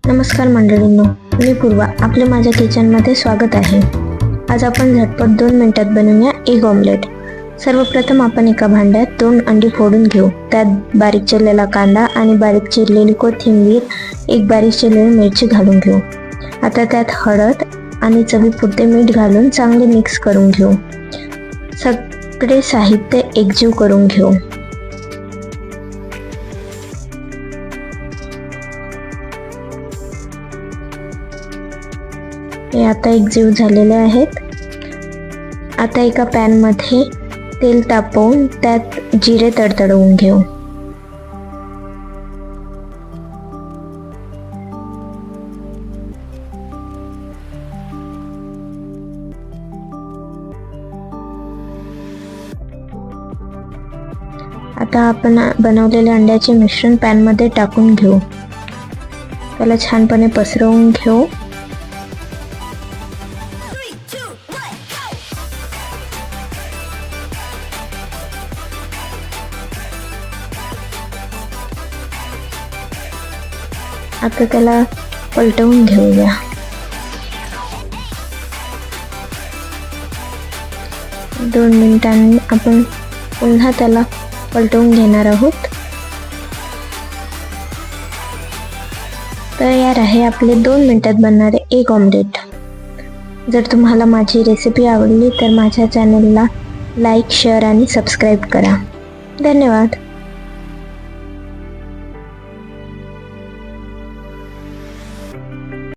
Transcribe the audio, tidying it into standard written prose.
नमस्कार मंडळींनो, मी पूर्वा. आपले माझ्या किचनमध्ये स्वागत आहे. आज आपण झटपट 2 मिनिटात बनवूया एग ऑमलेट. सर्वप्रथम आपण एका भांड्यात 2 अंडी फोडून घेऊ. त्यात बारीक चिरलेला कांदा आणि बारीक चिरलेली कोथिंबीर, एक बारीक चिरलेली मिरची घालून घेऊ. आता त्यात हळद आणि चवीपुरते मीठ घालून चांगले मिक्स करून घेऊ. सगळे साहित्य एकजीव करून घेऊ. हे आता एकजीव झालेले आहेत. आता एका पॅन मध्ये तेल तापवून त्यात जिरे तडतडवून घेऊ. आता आपण बनवलेले अंड्याचे मिश्रण पॅन मध्ये टाकून घेऊ. त्याला छानपणे पसरवून घेऊ. आता त्याला पलटवून घेऊया. दोन मिनिटांनी आपण पुन्हा त्याला पलटवून घेणार आहोत. तयार आहे आपले 2 मिनिटात बनणारे एग ऑमलेट. जर तुम्हाला माझी रेसिपी आवडली तर माझ्या चॅनलला लाईक, शेअर आणि सबस्क्राईब करा. धन्यवाद.